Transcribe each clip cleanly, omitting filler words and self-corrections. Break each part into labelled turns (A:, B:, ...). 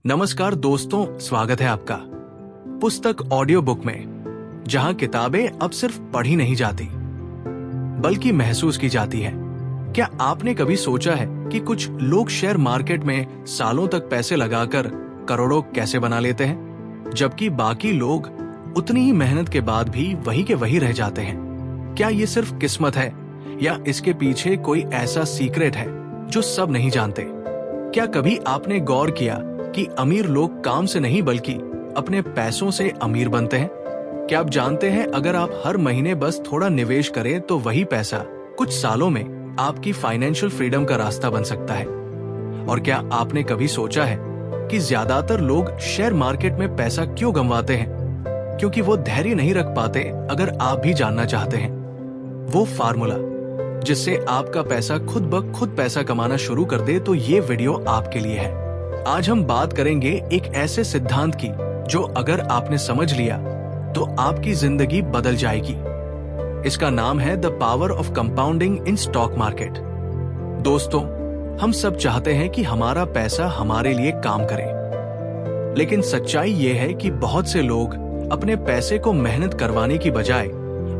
A: नमस्कार दोस्तों, स्वागत है आपका पुस्तक ऑडियो बुक में, जहां किताबें अब सिर्फ पढ़ी नहीं जाती बल्कि महसूस की जाती है। क्या आपने कभी सोचा है कि कुछ लोग शेयर मार्केट में सालों तक पैसे लगाकर करोड़ों कैसे बना लेते हैं, जबकि बाकी लोग उतनी ही मेहनत के बाद भी वही के वही रह जाते हैं? क्या ये सिर्फ किस्मत है या इसके पीछे कोई ऐसा सीक्रेट है जो सब नहीं जानते? क्या कभी आपने गौर किया कि अमीर लोग काम से नहीं बल्कि अपने पैसों से अमीर बनते हैं? क्या आप जानते हैं, अगर आप हर महीने बस थोड़ा निवेश करें तो वही पैसा कुछ सालों में आपकी फाइनेंशियल फ्रीडम का रास्ता बन सकता है? और क्या आपने कभी सोचा है कि ज्यादातर लोग शेयर मार्केट में पैसा क्यों गंवाते हैं? क्योंकि वो धैर्य नहीं रख पाते। अगर आप भी जानना चाहते हैं वो फार्मूला जिससे आपका पैसा खुद ब खुद पैसा कमाना शुरू कर दे, तो ये वीडियो आपके लिए है। आज हम बात करेंगे एक ऐसे सिद्धांत की जो अगर आपने समझ लिया तो आपकी जिंदगी बदल जाएगी। इसका नाम है the power of compounding in stock market. दोस्तों, हम सब चाहते हैं कि हमारा पैसा हमारे लिए काम करे, लेकिन सच्चाई ये है कि बहुत से लोग अपने पैसे को मेहनत करवाने की बजाय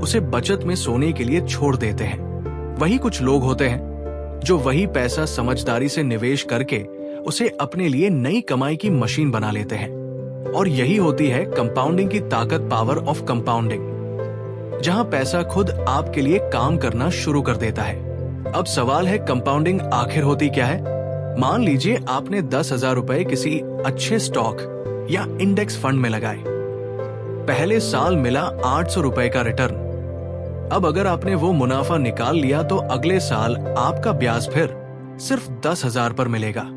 A: उसे बचत में सोने के लिए छोड़ देते हैं। वही कुछ लोग होते हैं जो वही पैसा समझदारी से निवेश करके उसे अपने लिए नई कमाई की मशीन बना लेते हैं। और यही होती है कंपाउंडिंग की ताकत, पावर ऑफ कंपाउंडिंग, जहां पैसा खुद आपके लिए काम करना शुरू कर देता है। अब सवाल है, कंपाउंडिंग आखिर होती क्या है? मान लीजिए आपने 10,000 रुपए किसी अच्छे स्टॉक या इंडेक्स फंड में लगाए। पहले साल मिला 800 रुपए का रिटर्न। अब अगर आपने वो मुनाफा निकाल लिया तो अगले साल आपका ब्याज फिर सिर्फ 10,000 पर मिलेगा।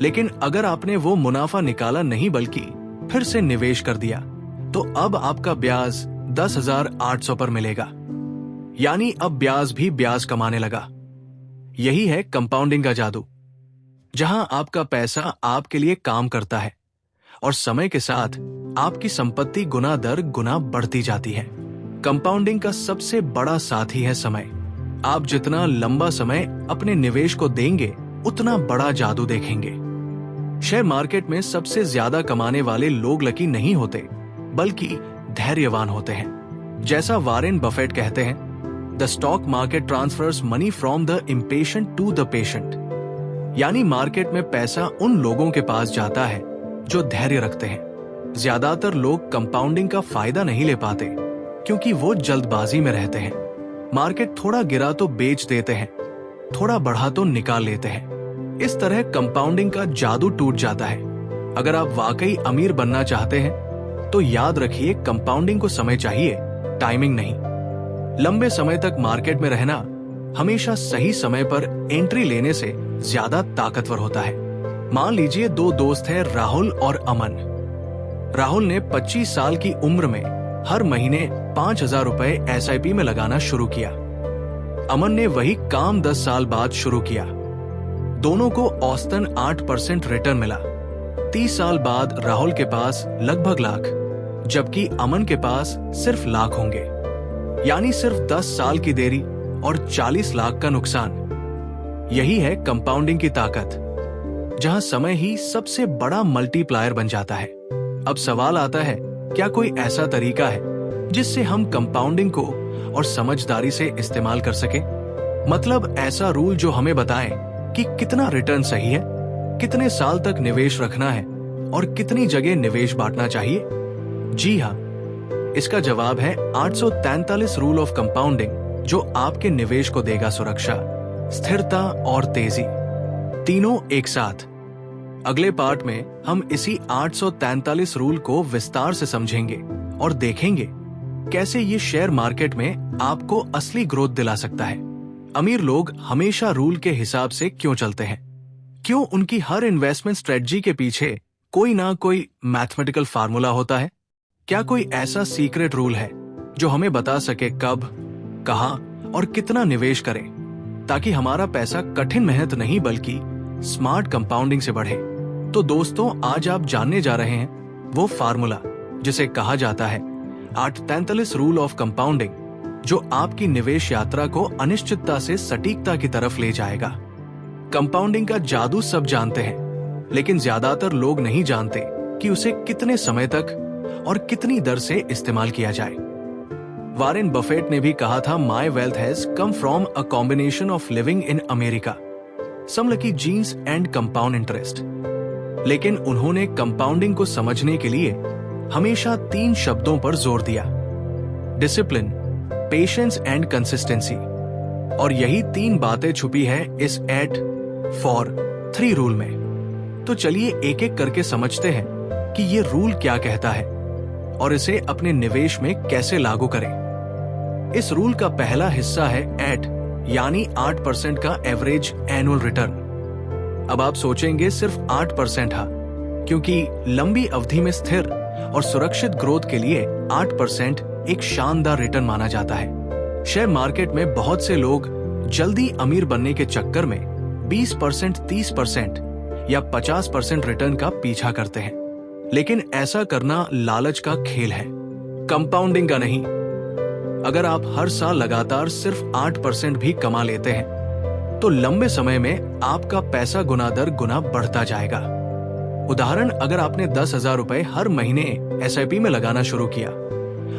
A: लेकिन अगर आपने वो मुनाफा निकाला नहीं बल्कि फिर से निवेश कर दिया, तो अब आपका ब्याज 10,800 पर मिलेगा। यानी अब ब्याज भी ब्याज कमाने लगा। यही है कंपाउंडिंग का जादू, जहां आपका पैसा आपके लिए काम करता है और समय के साथ आपकी संपत्ति गुना दर गुना बढ़ती जाती है। कंपाउंडिंग का सबसे बड़ा साथी है समय। आप जितना लंबा समय अपने निवेश को देंगे उतना बड़ा जादू देखेंगे। शेयर मार्केट में सबसे ज्यादा कमाने वाले लोग लकी नहीं होते बल्कि धैर्यवान होते हैं। जैसा वारेन बफेट कहते हैं, the stock market transfers money from the impatient to the patient. यानी मार्केट में पैसा उन लोगों के पास जाता है जो धैर्य रखते हैं। ज्यादातर लोग कंपाउंडिंग का फायदा नहीं ले पाते क्योंकि वो जल्दबाजी में रहते हैं। मार्केट थोड़ा गिरा तो बेच देते हैं, थोड़ा बढ़ा तो निकाल लेते हैं। इस तरह कंपाउंडिंग का जादू टूट जाता है। अगर आप वाकई अमीर बनना चाहते हैं तो याद रखिए, कंपाउंडिंग को समय चाहिए, टाइमिंग नहीं। लंबे समय तक मार्केट में रहना हमेशा सही समय पर एंट्री लेने से ज्यादा ताकतवर होता है। मान लीजिए दो दोस्त हैं, राहुल और अमन। राहुल ने 25 साल की उम्र में हर महीने 5,000 रुपए SIP में लगाना शुरू किया। अमन ने वही काम 10 साल बाद शुरू किया। दोनों को औसतन 8% रिटर्न मिला। 30 साल बाद राहुल के पास लगभग लाख, जबकि अमन के पास सिर्फ लाख होंगे। यानी सिर्फ 10 साल की देरी और 40 लाख का नुकसान। यही है कंपाउंडिंग की ताकत, जहां समय ही सबसे बड़ा मल्टीप्लायर बन जाता है। अब सवाल आता है, क्या कोई ऐसा तरीका है जिससे हम कंपाउंडिंग को और समझदारी से इस्तेमाल कर सके? मतलब ऐसा रूल जो हमें बताए कि कितना रिटर्न सही है, कितने साल तक निवेश रखना है और कितनी जगह निवेश बांटना चाहिए? जी हाँ, इसका जवाब है 843 रूल ऑफ कंपाउंडिंग, जो आपके निवेश को देगा सुरक्षा, स्थिरता और तेजी, तीनों एक साथ। अगले पार्ट में हम इसी 843 रूल को विस्तार से समझेंगे और देखेंगे कैसे ये शेयर मार्केट में आपको असली ग्रोथ दिला सकता है। अमीर लोग हमेशा रूल के हिसाब से क्यों चलते हैं? क्यों उनकी हर इन्वेस्टमेंट स्ट्रेटजी के पीछे कोई ना कोई मैथमेटिकल फार्मूला होता है? क्या कोई ऐसा सीक्रेट रूल है जो हमें बता सके कब, कहां और कितना निवेश करें, ताकि हमारा पैसा कठिन मेहनत नहीं बल्कि स्मार्ट कंपाउंडिंग से बढ़े? तो दोस्तों, आज आप जानने जा रहे हैं वो फार्मूला जिसे कहा जाता है 843 रूल ऑफ कंपाउंडिंग, जो आपकी निवेश यात्रा को अनिश्चितता से सटीकता की तरफ ले जाएगा। कंपाउंडिंग का जादू सब जानते हैं, लेकिन ज्यादातर लोग नहीं जानते कि उसे कितने समय तक और कितनी दर से इस्तेमाल किया जाए। वॉरेन बफेट ने भी कहा था, my wealth has come from a combination of living in America, some lucky genes and compound interest. लेकिन उन्होंने कंपाउंडिंग को समझने के लिए हमेशा 3 शब्दों पर जोर दिया, डिसिप्लिन, पेशेंस एंड कंसिस्टेंसी। और यही 3 बातें छुपी है इस 8, 4, 3 रूल में। तो चलिए एक एक करके समझते हैं कि ये रूल क्या कहता है और इसे अपने निवेश में कैसे लागू करें। इस रूल का पहला हिस्सा है 8 यानी 8% का एवरेज एनुअल रिटर्न। अब आप सोचेंगे सिर्फ 8%, क्योंकि लंबी अवधि में स्थिर और सुरक्षित ग्रोथ के लिए 8% एक शानदार रिटर्न माना जाता है। शेयर मार्केट में बहुत से लोग जल्दी अमीर बनने के चक्कर में 20%, 30% या 50% रिटर्न का पीछा करते हैं, लेकिन ऐसा करना लालच का खेल है, कंपाउंडिंग का नहीं। अगर आप हर साल लगातार सिर्फ 8% भी कमा लेते हैं तो लंबे समय में आपका पैसा गुना दर गुना बढ़ता जाएगा। उदाहरण, अगर आपने 10,000 रुपए हर महीने SIP में लगाना शुरू किया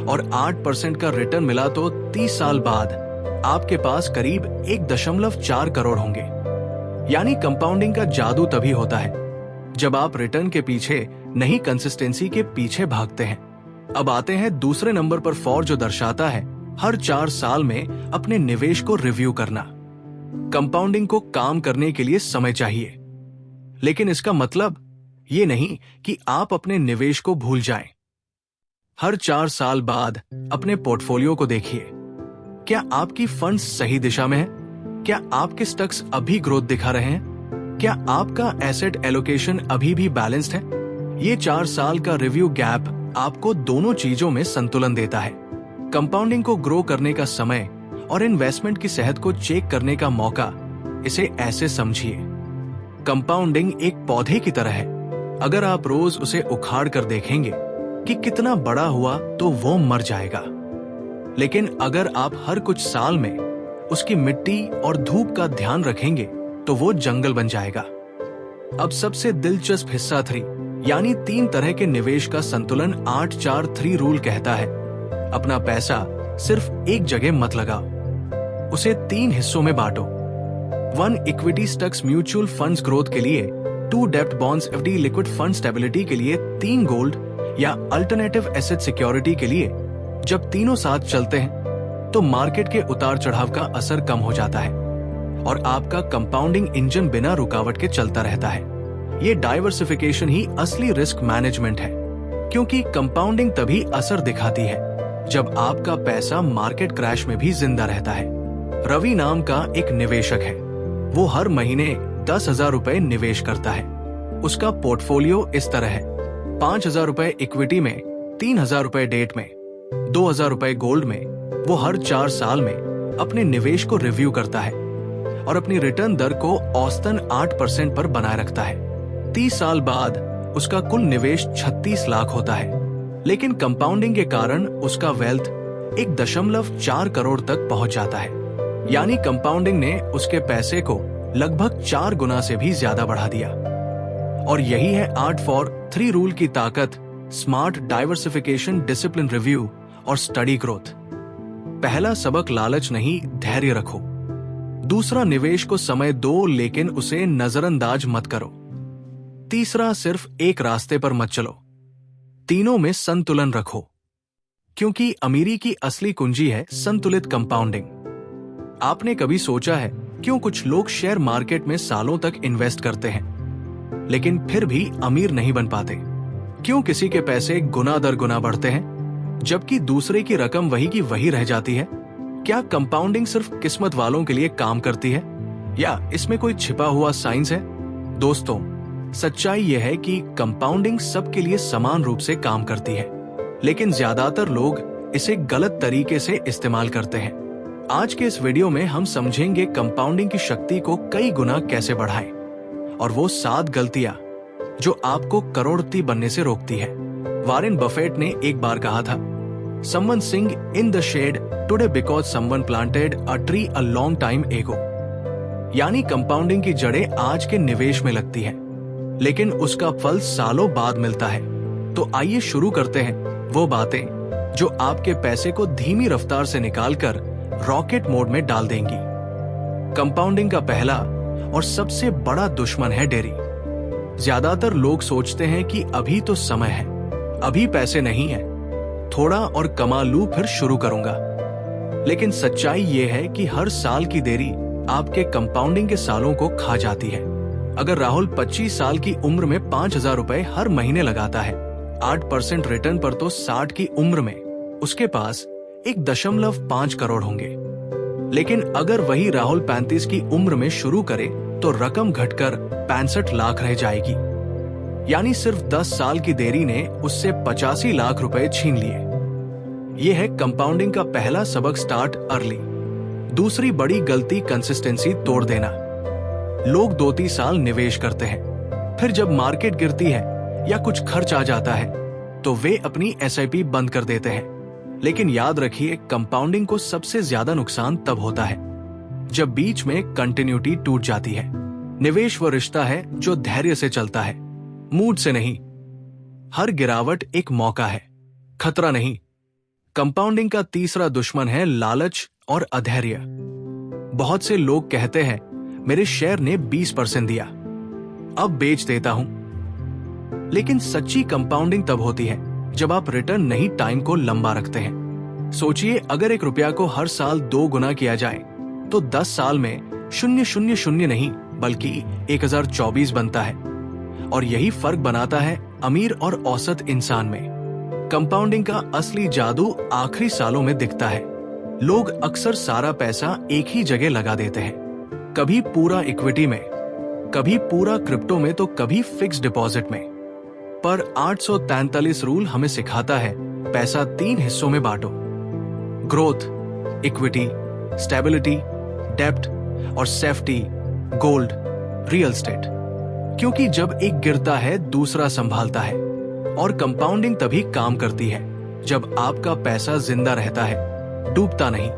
A: और 8% का रिटर्न मिला तो 30 साल बाद आपके पास करीब 1.4 करोड़ होंगे। यानी कंपाउंडिंग का जादू तभी होता है जब आप रिटर्न के पीछे नहीं, कंसिस्टेंसी के पीछे भागते हैं। अब आते हैं दूसरे नंबर पर 4, जो दर्शाता है हर 4 साल में अपने निवेश को रिव्यू करना। कंपाउंडिंग को काम करने के लिए समय चाहिए, लेकिन इसका मतलब ये नहीं कि आप अपने निवेश को भूल जाएं। हर 4 साल बाद अपने पोर्टफोलियो को देखिए। क्या आपकी फंड्स सही दिशा में है? क्या आपके स्टॉक्स अभी ग्रोथ दिखा रहे हैं? क्या आपका एसेट एलोकेशन अभी भी बैलेंस्ड है? ये 4 साल का रिव्यू गैप आपको दोनों चीजों में संतुलन देता है। कंपाउंडिंग को ग्रो करने का समय और इन्वेस्टमेंट की सेहत को चेक करने का मौका। इसे ऐसे समझिए, कंपाउंडिंग एक पौधे की तरह है। अगर आप रोज उसे उखाड़ कर देखेंगे कि कितना बड़ा हुआ तो वो मर जाएगा, लेकिन अगर आप हर कुछ साल में उसकी मिट्टी और धूप का ध्यान रखेंगे तो वो जंगल बन जाएगा। अब सबसे दिलचस्प हिस्सा 3 यानी 3 तरह के निवेश का संतुलन। 8-4-3 रूल कहता है, अपना पैसा सिर्फ एक जगह मत लगाओ, उसे 3 हिस्सों में बांटो। 1 equity stocks mutual funds growth के लिए, 2 डेब्ट bonds FD liquid fund stability के लिए, 3 गोल्ड या अल्टरनेटिव एसेट सिक्योरिटी के लिए। जब तीनों साथ चलते हैं तो मार्केट के उतार चढ़ाव का असर कम हो जाता है और आपका कंपाउंडिंग इंजन बिना रुकावट के चलता रहता है। ये डाइवर्सिफिकेशन ही असली रिस्क मैनेजमेंट है, क्योंकि कंपाउंडिंग तभी असर दिखाती है जब आपका पैसा मार्केट क्रैश में भी जिंदा रहता है। रवि नाम का एक निवेशक है, वो हर महीने 10,000 रुपए निवेश करता है। उसका पोर्टफोलियो इस तरह है, 5,000 रुपए इक्विटी में, 3,000 रुपए डेट में, 2,000 रुपए गोल्ड में। वो हर 4 साल में अपने निवेश को रिव्यू करता है और अपनी रिटर्न दर को औसतन 8% पर बनाए रखता है। 30 साल बाद उसका कुल निवेश 36 लाख होता है, लेकिन कंपाउंडिंग के कारण उसका वेल्थ 1.4 करोड़ तक पहुंच जाता है। यानी कंपाउंडिंग ने उसके पैसे को लगभग 4 गुना से भी ज्यादा बढ़ा दिया। और यही है 8-4-3 रूल की ताकत, स्मार्ट डाइवर्सिफिकेशन, डिसिप्लिन रिव्यू और स्टडी ग्रोथ। पहला सबक, लालच नहीं, धैर्य रखो। दूसरा, निवेश को समय दो लेकिन उसे नजरअंदाज मत करो। तीसरा, सिर्फ एक रास्ते पर मत चलो, तीनों में संतुलन रखो, क्योंकि अमीरी की असली कुंजी है संतुलित कंपाउंडिंग। आपने कभी सोचा है क्यों कुछ लोग शेयर मार्केट में सालों तक इन्वेस्ट करते हैं लेकिन फिर भी अमीर नहीं बन पाते? क्यों किसी के पैसे गुना दर गुना बढ़ते हैं जबकि दूसरे की रकम वही की वही रह जाती है? क्या कंपाउंडिंग सिर्फ किस्मत वालों के लिए काम करती है या इसमें कोई छिपा हुआ साइंस है? दोस्तों, सच्चाई यह है कि कंपाउंडिंग सबके लिए समान रूप से काम करती है, लेकिन ज्यादातर लोग इसे गलत तरीके से इस्तेमाल करते हैं। आज के इस वीडियो में हम समझेंगे कंपाउंडिंग की शक्ति को कई गुना कैसे बढ़ाएं और वो 7 गलतियां जो आपको करोड़पति बनने से रोकती है। वॉरेन बफेट ने एक बार कहा था, someone sing in the shade today because someone planted a tree a long time ago. यानी कंपाउंडिंग की जड़ें आज के निवेश में लगती हैं, लेकिन उसका फल सालों बाद मिलता है। तो आइए शुरू करते हैं वो बातें जो आपके पैसे को धीमी रफ्तार से निकालकर रॉकेट मोड में डाल देंगी। कंपाउंडिंग का पहला और सबसे बड़ा दुश्मन है देरी। ज्यादातर लोग सोचते हैं कि अभी तो समय है, अभी पैसे नहीं है, थोड़ा और कमा लूं फिर शुरू करूंगा। लेकिन सच्चाई ये है कि हर साल की देरी आपके कंपाउंडिंग के सालों को खा जाती है। अगर राहुल 25 साल की उम्र में 5,000 रुपए हर महीने लगाता है 8% रिटर्न पर, तो 60 की उम्र में उसके पास 1.5 करोड़ होंगे। लेकिन अगर वही राहुल 35 की उम्र में शुरू करे तो रकम घटकर 65 लाख रह जाएगी। यानी सिर्फ 10 साल की देरी ने उससे 85 लाख रुपए छीन लिए। यह है कंपाउंडिंग का पहला सबक, स्टार्ट अर्ली। दूसरी बड़ी गलती, कंसिस्टेंसी तोड़ देना। लोग 2-3 साल निवेश करते हैं, फिर जब मार्केट गिरती है या कुछ खर्च आ जाता है तो वे अपनी SIP बंद कर देते हैं। लेकिन याद रखिए, कंपाउंडिंग को सबसे ज्यादा नुकसान तब होता है जब बीच में कंटिन्यूटी टूट जाती है। निवेश वो रिश्ता है जो धैर्य से चलता है, मूड से नहीं। हर गिरावट एक मौका है, खतरा नहीं। कंपाउंडिंग का तीसरा दुश्मन है लालच और अधैर्य। बहुत से लोग कहते हैं मेरे शेयर ने 20% दिया, अब बेच देता हूं। लेकिन सच्ची कंपाउंडिंग तब होती है जब आप रिटर्न नहीं, टाइम को लंबा रखते हैं। सोचिए, अगर 1 रुपया को हर साल 2 गुना किया जाए तो 10 साल में 000 नहीं बल्कि 1024 बनता है। और यही फर्क बनाता है अमीर और औसत इंसान में। कंपाउंडिंग का असली जादू आखिरी सालों में दिखता है। लोग अक्सर सारा पैसा एक ही जगह लगा देते हैं, कभी पूरा इक्विटी में, कभी पूरा क्रिप्टो में, तो कभी फिक्स डिपॉजिट में। पर 843 रूल हमें सिखाता है पैसा 3 हिस्सों में बांटो: ग्रोथ, इक्विटी, स्टेबिलिटी, डेब्ट और सेफ्टी, गोल्ड, रियल एस्टेट। क्योंकि जब एक गिरता है दूसरा संभालता है। और कंपाउंडिंग तभी काम करती है जब आपका पैसा जिंदा रहता है, डूबता नहीं।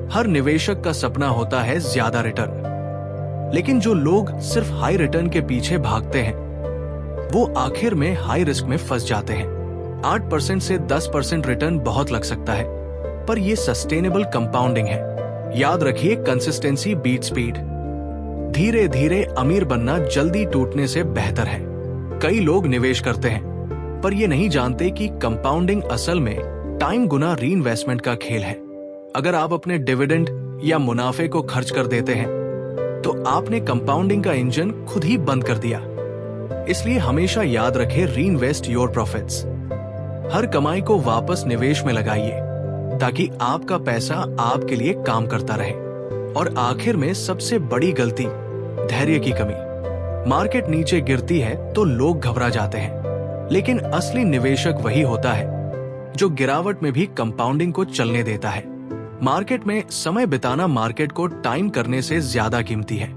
A: हर निवेशक का सपना होता है ज्यादा रिटर्न, लेकिन जो लोग सिर्फ हाई रिटर्न के पीछे भागते हैं वो आखिर में हाई रिस्क में फंस जाते हैं। 8% से 10% रिटर्न बहुत लग सकता है, पर यह सस्टेनेबल कंपाउंडिंग है। याद रखिए, कंसिस्टेंसी बीट स्पीड। धीरे धीरे अमीर बनना जल्दी टूटने से बेहतर है। कई लोग निवेश करते हैं पर ये नहीं जानते कि कंपाउंडिंग असल में टाइम गुना रीइन्वेस्टमेंट का खेल है। अगर आप अपने डिविडेंड या मुनाफे को खर्च कर देते हैं तो आपने कंपाउंडिंग का इंजन खुद ही बंद कर दिया। इसलिए हमेशा याद रखें, रीइन्वेस्ट योर प्रॉफिट्स। हर कमाई को वापस निवेश में लगाइए ताकि आपका पैसा आपके लिए काम करता रहे। और आखिर में सबसे बड़ी गलती, धैर्य की कमी। मार्केट नीचे गिरती है तो लोग घबरा जाते हैं, लेकिन असली निवेशक वही होता है जो गिरावट में भी कंपाउंडिंग को चलने देता है। मार्केट में समय बिताना मार्केट को टाइम करने से ज्यादा कीमती है।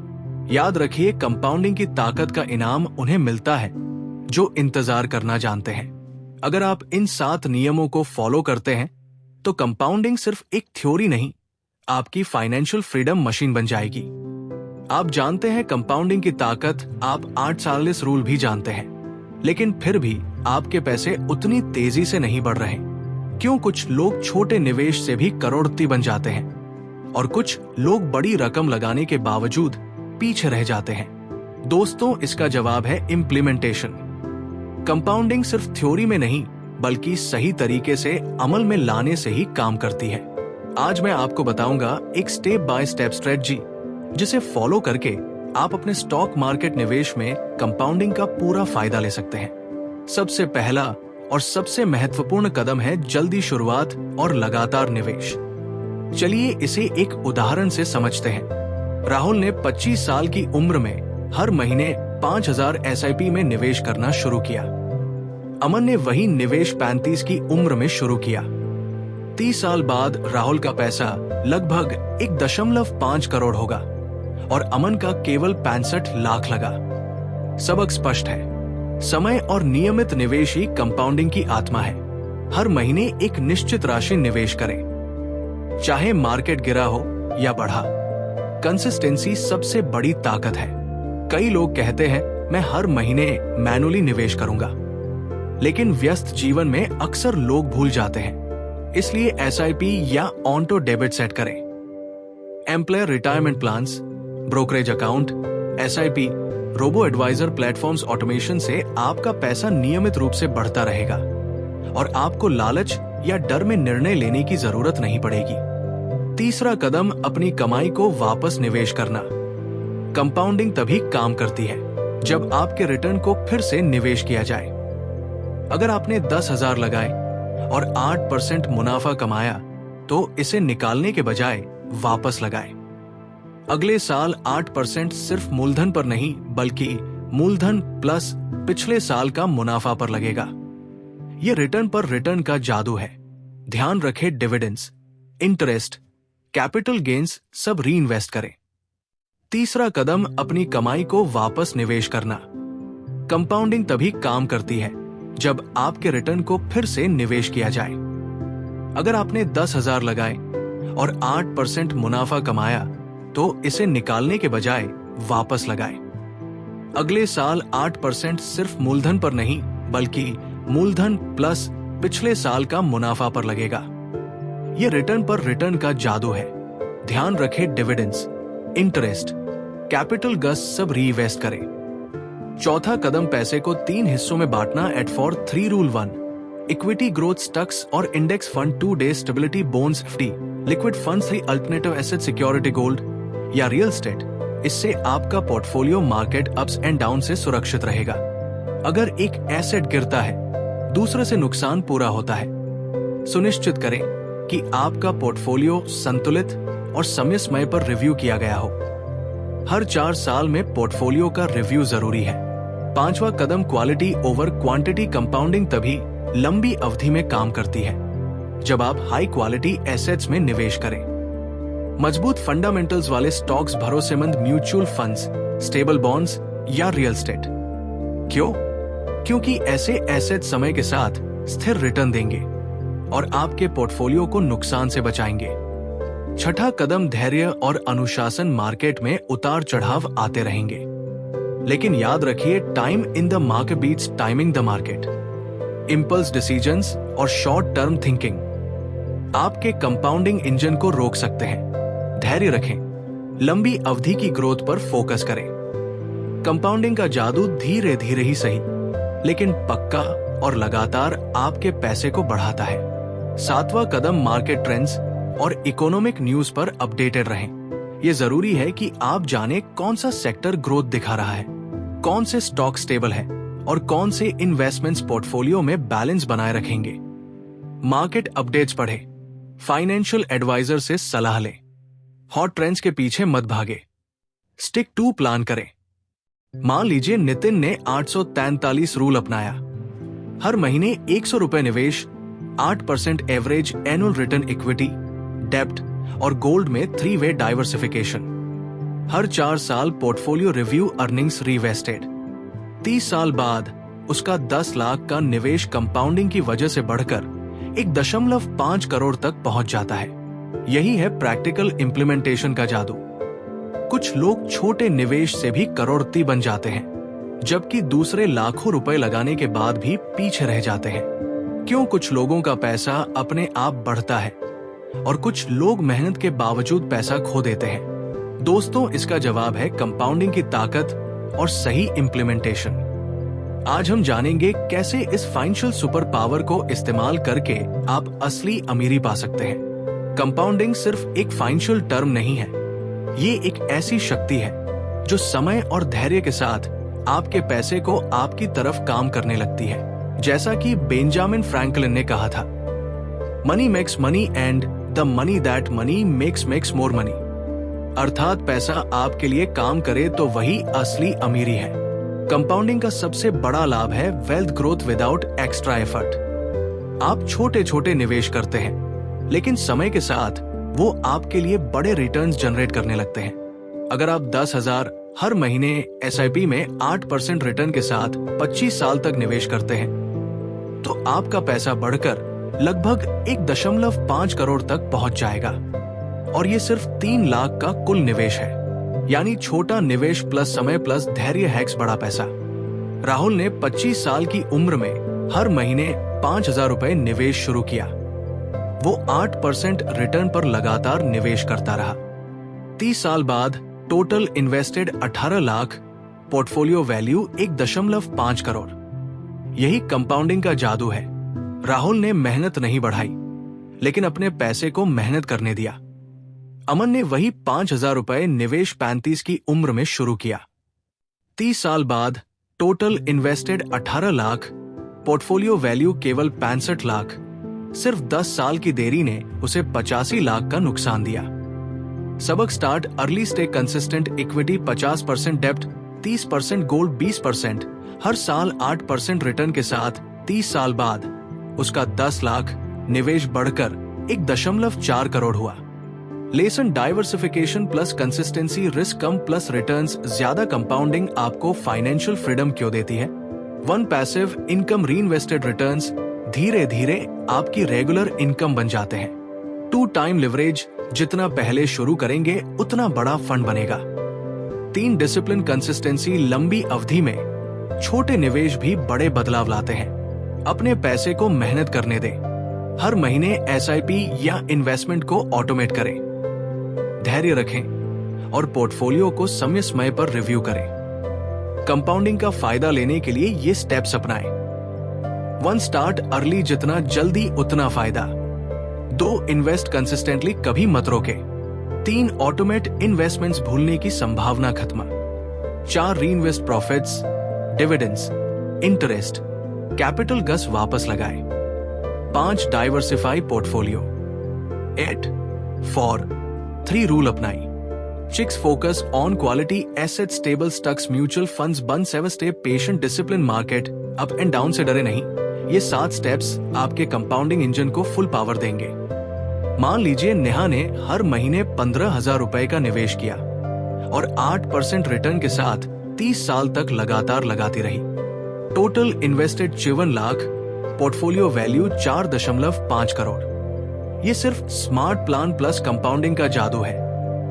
A: याद रखिए, कंपाउंडिंग की ताकत का इनाम उन्हें मिलता है जो इंतजार करना जानते हैं। अगर आप इन 7 नियमों को फॉलो करते हैं तो कंपाउंडिंग सिर्फ एक थ्योरी नहीं, आपकी फाइनेंशियल फ्रीडम मशीन बन जाएगी। आप जानते हैं कंपाउंडिंग की ताकत, आप 840 रूल भी जानते हैं, लेकिन फिर भी आपके पैसे उतनी तेजी से नहीं बढ़ रहे। क्यों? कुछ लोग छोटे निवेश से भी करोड़पति बन जाते हैं और कुछ लोग बड़ी रकम लगाने के बावजूद पीछे रह जाते हैं। दोस्तों, इसका जवाब है इम्प्लीमेंटेशन। कंपाउंडिंग सिर्फ थ्योरी में नहीं बल्कि सही तरीके से अमल में लाने से ही काम करती है। आज मैं आपको बताऊंगा एक स्टेप बाय स्टेप स्ट्रेटजी जिसे फॉलो करके आप अपने स्टॉक मार्केट निवेश में कंपाउंडिंग का पूरा फायदा ले सकते हैं। सबसे पहला और सबसे महत्वपूर्ण कदम है जल्दी शुरुआत और लगातार निवेश। चलिए इसे एक उदाहरण से समझते हैं। राहुल ने 25 साल की उम्र में हर महीने 5,000 SIP में निवेश करना शुरू किया। अमन ने वही निवेश 35 की उम्र में शुरू किया। 30 साल बाद राहुल का पैसा लगभग 1.5 करोड़ होगा और अमन का केवल 65 लाख लगा। सबक स्पष्ट है, समय और नियमित निवेश ही कंपाउंडिंग की आत्मा है। हर महीने एक निश्चित राशि निवेश करें, चाहे मार्केट गिरा हो या बढ़ा। कंसिस्टेंसी सबसे बड़ी ताकत है। कई लोग कहते हैं मैं हर महीने मैनुअली निवेश करूंगा। लेकिन व्यस्त जीवन में अक्सर लोग भूल जाते हैं, इसलिए एसआईपी या ऑटो डेबिट सेट करें। Employer retirement plans, brokerage account, SIP, robo advisor platforms automation से आपका पैसा नियमित रूप से बढ़ता रहेगा और आपको लालच या डर में निर्णय लेने की जरूरत नहीं पड़ेगी। तीसरा कदम, अपनी कमाई को वापस निवेश करना। कंपाउंडिंग तभी काम करती है जब आपके रिटर्न को फिर से निवेश किया जाए। अगर आपने 10,000 लगाए और 8% मुनाफा कमाया, तो इसे निकालने के बजाय वापस लगाए। अगले साल 8% सिर्फ मूलधन पर नहीं, बल्कि मूलधन प्लस पिछले साल का मुनाफा पर लगेगा। यह रिटर्न पर रिटर्न का जादू है। ध्यान रखें, डिविडेंड्स, इंटरेस्ट, कैपिटल गेन्स सब री इन्वेस्ट करें। तीसरा कदम, अपनी कमाई को वापस निवेश करना। कंपाउंडिंग तभी काम करती है जब आपके रिटर्न को फिर से निवेश किया जाए। अगर आपने 10,000 लगाए और 8% मुनाफा कमाया, तो इसे निकालने के बजाय वापस लगाए। अगले साल 8% सिर्फ मूलधन पर नहीं, बल्कि मूलधन प्लस पिछले साल का मुनाफा पर लगेगा। यह रिटर्न पर रिटर्न का जादू है। ध्यान रखें, डिविडेंड्स, इंटरेस्ट, कैपिटल गेन्स सब री इन्वेस्ट करें। चौथा कदम, पैसे को 3 हिस्सों में बांटना। Eight four 3 rule 1, equity growth stocks और index fund 2 debt stability bonds 50, liquid fund 3 alternative asset security gold या रियल एस्टेट। इससे आपका portfolio market ups and down से सुरक्षित रहेगा। अगर एक एसेट गिरता है, दूसरे से नुकसान पूरा होता है। सुनिश्चित करें कि आपका पोर्टफोलियो संतुलित और समय समय पर रिव्यू किया गया हो। हर 4 साल में पोर्टफोलियो का रिव्यू जरूरी है। पांचवा कदम, क्वालिटी ओवर क्वांटिटी। कंपाउंडिंग तभी लंबी अवधि में काम करती है जब आप हाई क्वालिटी एसेट्स में निवेश करें। मजबूत फंडामेंटल्स वाले स्टॉक्स, भरोसेमंद म्यूचुअल फंड्स, स्टेबल बॉन्ड्स या रियल एस्टेट। क्यों? क्योंकि ऐसे एसेट समय के साथ स्थिर रिटर्न देंगे और आपके पोर्टफोलियो को नुकसान से बचाएंगे। छठा कदम, धैर्य और अनुशासन। मार्केट में उतार चढ़ाव आते रहेंगे, लेकिन याद रखिए, time in the market beats timing the market. Impulse decisions और शॉर्ट टर्म थिंकिंग आपके कंपाउंडिंग इंजन को रोक सकते हैं। धैर्य रखें, लंबी अवधि की ग्रोथ पर फोकस करें। कंपाउंडिंग का जादू धीरे धीरे ही सही, लेकिन पक्का और लगातार आपके पैसे को बढ़ाता है। सातवां कदम, मार्केट ट्रेंड्स और इकोनॉमिक न्यूज पर अपडेटेड रहें। यह जरूरी है कि आप जाने कौन सा सेक्टर ग्रोथ दिखा रहा है, कौन से स्टॉक स्टेबल है और कौन से इन्वेस्टमेंट्स पोर्टफोलियो में बैलेंस बनाए रखेंगे। मार्केट अपडेट्स पढ़ें, फाइनेंशियल एडवाइजर से सलाह लें, हॉट ट्रेंड्स के पीछे मत भागे। स्टिक टू प्लान करें। मान लीजिए नितिन ने 843 रूल अपनाया। हर महीने 100 रुपए निवेश, 8% एवरेज एनुअल रिटर्न, इक्विटी, डेब्ट और गोल्ड में 3 वे डाइवर्सिफिकेशन। हर 4 साल पोर्टफोलियो रिव्यू, अर्निंग्स रीवेस्टेड। 30 साल बाद उसका 10 लाख का निवेश कंपाउंडिंग की वजह से बढ़कर 1.5 करोड़ तक पहुंच जाता है। यही है प्रैक्टिकल इंप्लीमेंटेशन का जादू। कुछ लोग छोटे निवेश से भी करोड़पति बन जाते हैं, जबकि दूसरे लाखों रुपए लगाने के बाद भी पीछे रह जाते हैं। क्यों? कुछ लोगों का पैसा अपने आप बढ़ता है और कुछ लोग मेहनत के बावजूद पैसा खो देते हैं। दोस्तों, इसका जवाब है कंपाउंडिंग की ताकत और सही इंप्लीमेंटेशन। आज हम जानेंगे कैसे इस फाइनेंशियल सुपर पावर को इस्तेमाल करके आप असली अमीरी पा सकते हैं। कंपाउंडिंग सिर्फ एक फाइनेंशियल टर्म नहीं है, ये एक ऐसी शक्ति है जो समय और धैर्य के साथ आपके पैसे को आपकी तरफ काम करने लगती है। जैसा कि बेंजामिन फ्रैंकलिन ने कहा था, money makes money and the money that money makes more money. अर्थात पैसा आपके लिए काम करे तो वही असली अमीरी है। कंपाउंडिंग का सबसे बड़ा लाभ है wealth growth without extra effort. आप छोटे छोटे निवेश करते हैं, लेकिन समय के साथ वो आपके लिए बड़े रिटर्न्स जनरेट करने लगते हैं। अगर आप 10,000 हर महीने एसआईपी में 8% रिटर्न के साथ 25 साल तक निवेश करते हैं, तो आपका पैसा बढ़कर लगभग 1.5 करोड़ तक पहुंच जाएगा। और ये सिर्फ 3 लाख का कुल निवेश है, यानी छोटा निवेश प्लस समय प्लस धैर्य हैक्स बड़ा पैसा। राहुल ने 25 साल की उम्र में हर महीने 5,000 रुपए निवेश शुरू किया। वो 8% रिटर्न पर लगातार निवेश करता रहा। 30 साल बाद total invested 18 lakh, portfolio value 1.5 crore. यही कंपाउंडिंग का जादू है। राहुल ने मेहनत नहीं बढ़ाई, लेकिन अपने पैसे को मेहनत करने दिया। अमन ने वही 5,000 रुपए निवेश 35 की उम्र में शुरू किया। 30 साल बाद total invested 18 lakh, portfolio value केवल 65 लाख। सिर्फ 10 साल की देरी ने उसे 85 लाख का नुकसान दिया। सबक start early, stay consistent, equity 50%, डेब्ट 30%, गोल्ड 20%, हर साल 8% रिटर्न के साथ 30 साल बाद उसका 10 लाख निवेश बढ़कर 1.4 करोड़ हुआ। Lesson, diversification plus consistency, risk कम प्लस रिटर्न्स ज्यादा। कंपाउंडिंग आपको फाइनेंशियल फ्रीडम क्यों देती है? 1 पैसिव इनकम, रीइन्वेस्टेड रिटर्न्स धीरे धीरे आपकी रेगुलर इनकम बन जाते हैं। 2 टाइम लिवरेज, जितना पहले शुरू करेंगे उतना बड़ा फंड बनेगा। 3 डिसिप्लिन, कंसिस्टेंसी, लंबी अवधि में छोटे निवेश भी बड़े बदलाव लाते हैं। अपने पैसे को मेहनत करने दें। हर महीने SIP या इन्वेस्टमेंट को ऑटोमेट करें। धैर्य रखें और पोर्टफोलियो को समय समय पर रिव्यू करें। कंपाउंडिंग का फायदा लेने के लिए ये स्टेप्स अपनाएं। 1 स्टार्ट अर्ली, जितना जल्दी उतना फायदा। 2 इन्वेस्ट कंसिस्टेंटली, कभी मत रोके। 3 ऑटोमेट इन्वेस्टमेंट्स, भूलने की संभावना खत्म। 4 reinvest profits, dividends, interest, capital gains वापस लगाए। 5 डाइवर्सिफाई पोर्टफोलियो। 8 4 3 रूल अपनाई। 6 focus on quality asset, stable stocks, mutual funds. बन 7 stay patient, discipline, market up and down से डरे नहीं। ये 7 स्टेप्स आपके कंपाउंडिंग इंजन को फुल पावर देंगे। मान लीजिए नेहा ने हर महीने 15,000 रुपए का निवेश किया और 8% रिटर्न के साथ 30 साल तक लगातार लगाती रही। Total invested 54 lakh, portfolio value 4.5 crore. ये सिर्फ स्मार्ट प्लान प्लस कंपाउंडिंग का जादू है।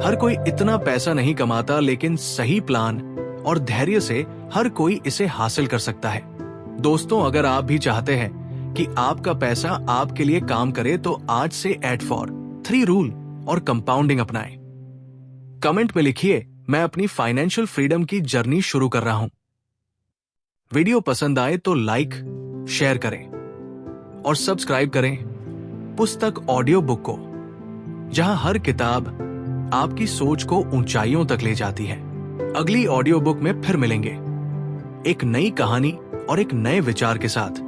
A: हर कोई इतना पैसा नहीं कमाता, लेकिन सही प्लान और धैर्य से हर कोई इसे हासिल कर सकता है। दोस्तों, अगर आप भी चाहते हैं कि आपका पैसा आपके लिए काम करे, तो आज से एड फॉर 3 रूल और कंपाउंडिंग अपनाएं। कमेंट में लिखिए, मैं अपनी फाइनेंशियल फ्रीडम की जर्नी शुरू कर रहा हूं। वीडियो पसंद आए तो लाइक, शेयर करें और सब्सक्राइब करें पुस्तक ऑडियो बुक को, जहां हर किताब आपकी सोच को ऊंचाइयों तक ले जाती है। अगली ऑडियो बुक में फिर मिलेंगे, एक नई कहानी और एक नए विचार के साथ।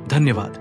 A: धन्यवाद।